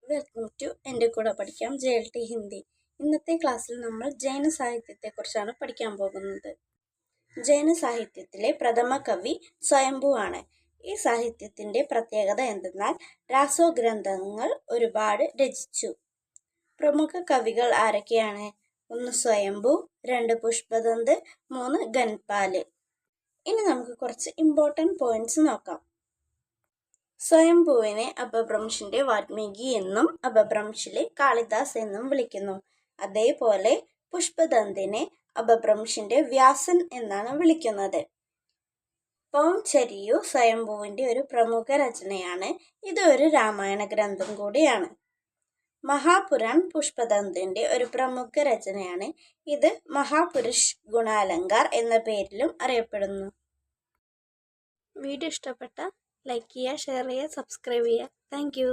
Welcome to എൻ്റെ കൂടെ പഠിക്കാം JLT ഹിന്ദി. ഇന്നത്തെ ക്ലാസ്സിൽ നമ്മൾ ജൈന സാഹിത്യത്തെക്കുറിച്ചാണ് പഠിക്കാൻ പോകുന്നത്. ജൈന സാഹിത്യത്തിലെ പ്രഥമ കവി സ്വയംഭു ആണ്. ഈ സാഹിത്യത്തിൻ്റെ പ്രത്യേകത എന്തെന്നാൽ രാസോഗ്രന്ഥങ്ങൾ ഒരുപാട് രചിച്ചു. പ്രമുഖ കവികൾ ആരൊക്കെയാണ്? 1 സ്വയംഭു, 2 പുഷ്പദന്ത്, 3 ഗൻപാല്. ഇനി നമുക്ക് കുറച്ച് ഇമ്പോർട്ടൻറ്റ് പോയിന്റ്സ് നോക്കാം. സ്വയംഭുവിനെ അപഭ്രംശിന്റെ വാൽമീകി എന്നും അപഭ്രംശിലെ കാളിദാസ് എന്നും വിളിക്കുന്നു. അതേപോലെ പുഷ്പദന്തിനെ അപഭ്രംശിന്റെ വ്യാസൻ എന്നാണ് വിളിക്കുന്നത്. പൗംചരിയു സ്വയംഭുവിന്റെ ഒരു പ്രമുഖ രചനയാണ്. ഇത് ഒരു രാമായണ ഗ്രന്ഥം കൂടിയാണ്. മഹാപുരാൺ പുഷ്പദന്തിന്റെ ഒരു പ്രമുഖ രചനയാണ്. ഇത് മഹാപുരുഷ് ഗുണാലങ്കാർ എന്ന പേരിലും അറിയപ്പെടുന്നു. വീഡിയോ ഇഷ്ടപ്പെട്ട ലൈക്ക് ചെയ്യുക, ഷെയർ ചെയ്യുക, സബ്സ്ക്രൈബ് ചെയ്യുക. Thank you.